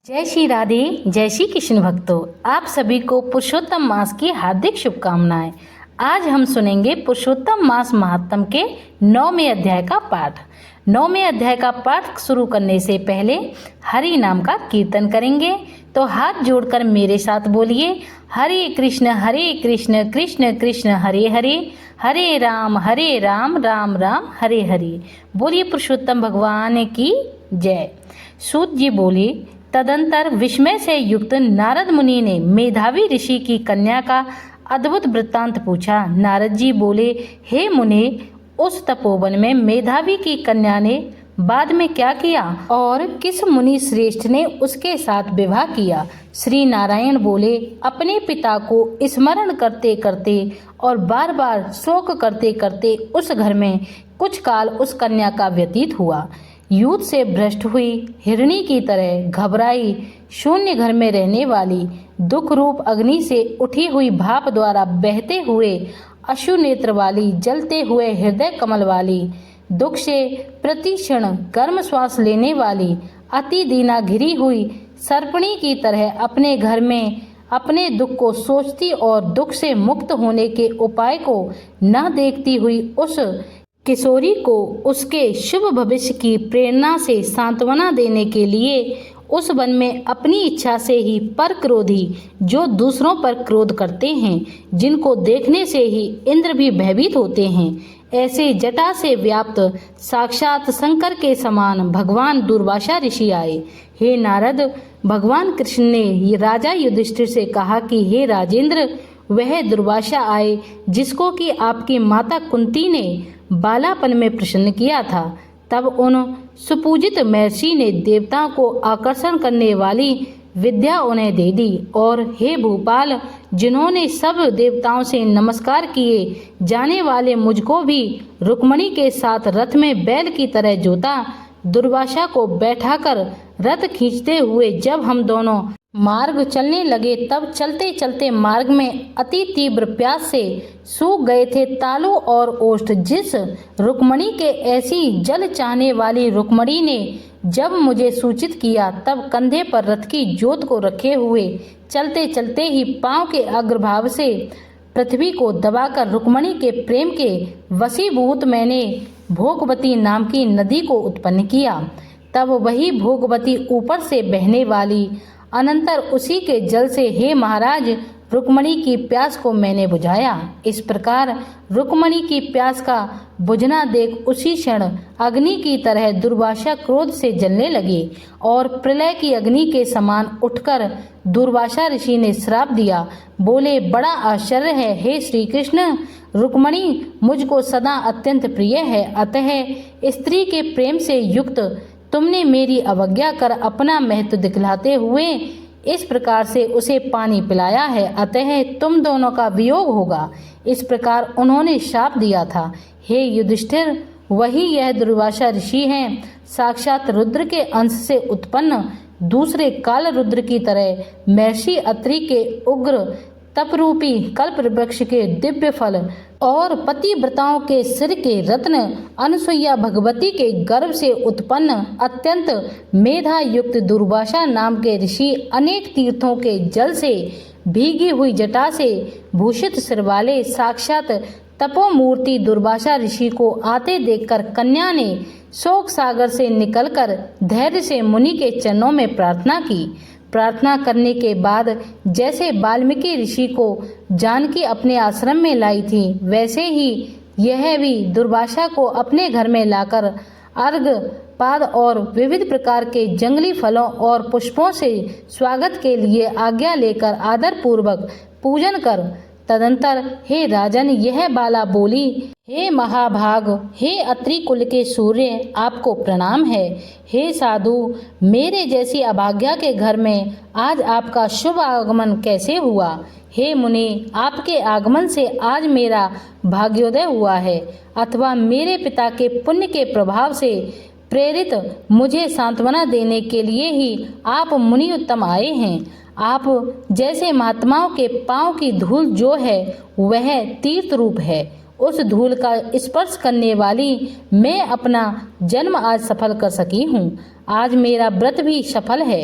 जय श्री राधे, जय श्री कृष्ण भक्तों। आप सभी को पुरुषोत्तम मास की हार्दिक शुभकामनाएं। आज हम सुनेंगे पुरुषोत्तम मास महात्म के 9वें अध्याय का पाठ। 9वें अध्याय का पाठ शुरू करने से पहले हरि नाम का कीर्तन करेंगे, तो हाथ जोड़कर मेरे साथ बोलिए, हरे कृष्ण कृष्ण कृष्ण हरे हरे, हरे राम राम राम हरे हरे। बोलिए पुरुषोत्तम भगवान की जय। सूत जी बोले, तदंतर विस्मय से युक्त नारद मुनि ने मेधावी ऋषि की कन्या का अद्भुत वृत्तांत पूछा। नारद जी बोले, हे मुने, उस तपोवन में मेधावी की कन्या ने बाद में क्या किया और किस मुनि श्रेष्ठ ने उसके साथ विवाह किया? श्री नारायण बोले, अपने पिता को स्मरण करते करते और बार बार शोक करते करते उस घर में कुछ काल उस कन्या का व्यतीत हुआ। युद्ध से भ्रष्ट हुई हिरणी की तरह घबराई शून्य घर में रहने वाली, दुख रूप अग्नि से उठी हुई भाप द्वारा बहते हुए अश्रु नेत्र वाली, जलते हुए हृदय कमल वाली, दुख से प्रतिक्षण गर्म श्वास लेने वाली, अति दीना घिरी हुई सर्पणी की तरह अपने घर में अपने दुख को सोचती और दुख से मुक्त होने के उपाय को न देखती हुई उस किशोरी को उसके शुभ भविष्य की प्रेरणा से सांत्वना देने के लिए उस वन में अपनी इच्छा से ही पर क्रोधी, जो दूसरों पर क्रोध करते हैं, जिनको देखने से ही इंद्र भी भयभीत होते हैं, ऐसे जटा से व्याप्त साक्षात शंकर के समान भगवान दुर्वासा ऋषि आए। हे नारद, भगवान कृष्ण ने राजा युधिष्ठिर से कहा कि हे राजेंद्र, वह दुर्वासा आए जिसको कि आपकी माता कुंती ने बालापन में प्रसन्न किया था। तब उन सुपूजित महर्षि ने देवताओं को आकर्षण करने वाली विद्या उन्हें दे दी, और हे भूपाल, जिन्होंने सब देवताओं से नमस्कार किए जाने वाले मुझको भी रुक्मणी के साथ रथ में बैल की तरह जोता। दुर्वासा को बैठाकर रथ खींचते हुए जब हम दोनों मार्ग चलने लगे, तब चलते चलते मार्ग में अति तीव्र प्यास से सूख गए थे तालु और ओष्ठ। जिस रुक्मणी के ऐसी जल चाहने वाली रुक्मणी ने जब मुझे सूचित किया, तब कंधे पर रथ की जोत को रखे हुए चलते चलते ही पांव के अग्रभाग से पृथ्वी को दबाकर रुक्मणी के प्रेम के वशीभूत मैंने भोगवती नाम की नदी को उत्पन्न किया। तब वही भोगवती ऊपर से बहने वाली, अनंतर उसी के जल से हे महाराज रुक्मणी की प्यास को मैंने बुझाया। इस प्रकार रुक्मणी की प्यास का बुझना देख उसी क्षण अग्नि की तरह दुर्वासा क्रोध से जलने लगे और प्रलय की अग्नि के समान उठकर दुर्वासा ऋषि ने श्राप दिया। बोले, बड़ा आश्चर्य है हे श्री कृष्ण, रुक्मणी मुझको सदा अत्यंत प्रिय है, अतः स्त्री के प्रेम से युक्त तुमने मेरी अवज्ञा कर अपना महत्व दिखलाते हुए इस प्रकार से उसे पानी पिलाया है, अतः तुम दोनों का वियोग होगा। इस प्रकार उन्होंने शाप दिया था। हे युधिष्ठिर, वही यह दुर्वासा ऋषि हैं, साक्षात रुद्र के अंश से उत्पन्न दूसरे काल रुद्र की तरह महर्षि अत्रि के उग्र तपरूपी कल्प वृक्ष के दिव्य फल और पतिव्रताओं के सिर के रत्न, अनुसुईया भगवती के गर्भ से उत्पन्न अत्यंत मेधा युक्त दुर्वासा नाम के ऋषि, अनेक तीर्थों के जल से भीगी हुई जटा से भूषित सिर वाले साक्षात तपोमूर्ति दुर्वासा ऋषि को आते देखकर कन्या ने शोक सागर से निकलकर धैर्य से मुनि के चरणों में प्रार्थना की। प्रार्थना करने के बाद जैसे वाल्मीकि ऋषि को जानकी अपने आश्रम में लाई थी, वैसे ही यह भी दुर्वासा को अपने घर में लाकर अर्घ पाद और विविध प्रकार के जंगली फलों और पुष्पों से स्वागत के लिए आज्ञा लेकर आदर पूर्वक पूजन कर तदंतर हे राजन, यह बाला बोली, हे महाभाग, हे अत्रि कुल के सूर्य, आपको प्रणाम है। हे साधु, मेरे जैसी अभाग्या के घर में आज आपका शुभ आगमन कैसे हुआ? हे मुनि, आपके आगमन से आज मेरा भाग्योदय हुआ है, अथवा मेरे पिता के पुण्य के प्रभाव से प्रेरित मुझे सांत्वना देने के लिए ही आप मुनि उत्तम आए हैं। आप जैसे महात्माओं के पांव की धूल जो है वह तीर्थ रूप है, उस धूल का स्पर्श करने वाली मैं अपना जन्म आज सफल कर सकी हूँ। आज मेरा व्रत भी सफल है।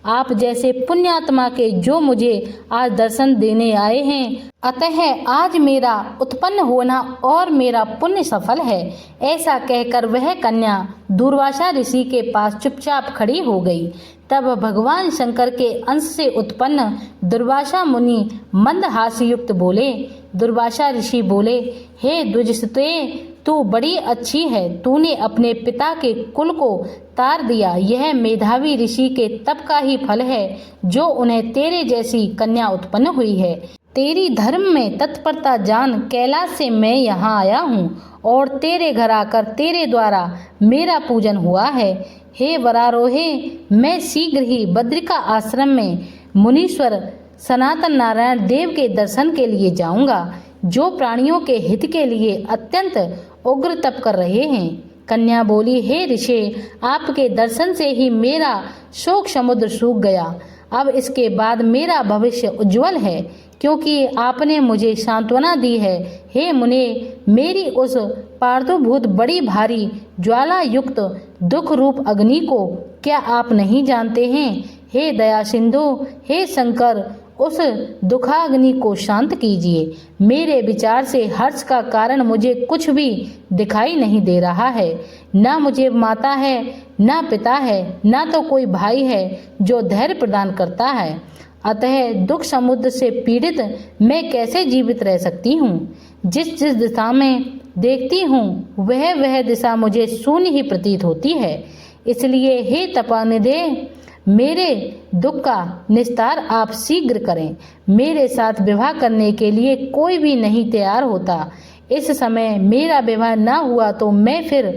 आप जैसे पुण्यात्मा के जो मुझे आज दर्शन देने आए हैं, अतः आज मेरा उत्पन्न होना और मेरा पुण्य सफल है। ऐसा कहकर वह कन्या दूर्वासा ऋषि के पास चुपचाप खड़ी हो गई। तब भगवान शंकर के अंश से उत्पन्न दुर्वासा मुनि मंद हास्ययुक्त बोले। दुर्वासा ऋषि बोले, हे द्विजसुते, तू बड़ी अच्छी है। तूने अपने पिता के कुल को तार दिया। यह मेधावी ऋषि के तप का ही फल है जो उन्हें तेरे जैसी कन्या उत्पन्न हुई है। तेरी धर्म में तत्परता जान कैलाश से मैं यहाँ आया हूँ और तेरे घर आकर तेरे द्वारा मेरा पूजन हुआ है। हे वरारोहे, मैं शीघ्र ही बद्रिका आश्रम में मुनीश्वर सनातन नारायण देव के दर्शन के लिए जाऊंगा, जो प्राणियों के हित के लिए अत्यंत उग्र तप कर रहे हैं। कन्या बोली, हे ऋषि, आपके दर्शन से ही मेरा शोक समुद्र सूख गया। अब इसके बाद मेरा भविष्य उज्जवल है, क्योंकि आपने मुझे सांत्वना दी है। हे मुने, मेरी उस पार्थिवभूत बड़ी भारी ज्वाला युक्त दुख रूप अग्नि को क्या आप नहीं जानते हैं? हे दया सिंधु, हे शंकर, उस दुखाग्नि को शांत कीजिए। मेरे विचार से हर्ष का कारण मुझे कुछ भी दिखाई नहीं दे रहा है। ना मुझे माता है, ना पिता है, ना तो कोई भाई है जो धैर्य प्रदान करता है। अतः दुख समुद्र से पीड़ित मैं कैसे जीवित रह सकती हूँ? जिस जिस दिशा में देखती हूँ वह दिशा मुझे शून्य ही प्रतीत होती है। इसलिए हे तपानिधे, मेरे दुख का निस्तार आप शीघ्र करें। मेरे साथ विवाह करने के लिए कोई भी नहीं तैयार होता। इस समय मेरा विवाह न हुआ तो मैं फिर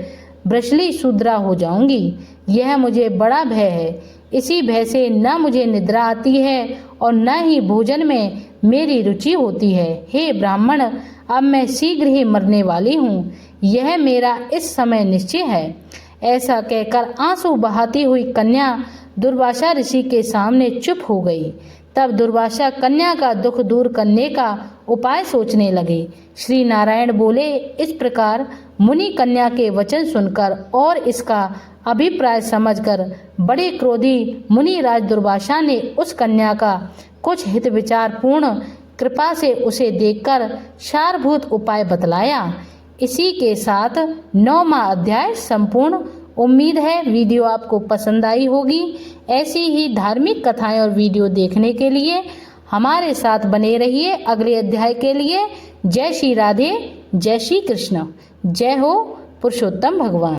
वृषली शूद्रा हो जाऊंगी। यह मुझे बड़ा भय है। इसी भय से न मुझे निद्रा आती है और न ही भोजन में मेरी रुचि होती है। हे ब्राह्मण, अब मैं शीघ्र ही मरने वाली हूँ, यह मेरा इस समय निश्चय है। ऐसा कहकर आंसू बहाती हुई कन्या दुर्वासा ऋषि के सामने चुप हो गई। तब दुर्वासा कन्या का दुख दूर करने का उपाय सोचने लगे। श्री नारायण बोले, इस प्रकार मुनि कन्या के वचन सुनकर और इसका अभिप्राय समझकर बड़े क्रोधी मुनिराज दुर्वासा ने उस कन्या का कुछ हित विचार पूर्ण कृपा से उसे देखकर सारभूत उपाय बतलाया। इसी के साथ 9वां अध्याय संपूर्ण। उम्मीद है वीडियो आपको पसंद आई होगी। ऐसी ही धार्मिक कथाएं और वीडियो देखने के लिए हमारे साथ बने रहिए। अगले अध्याय के लिए जय श्री राधे, जय श्री कृष्ण, जय हो पुरुषोत्तम भगवान।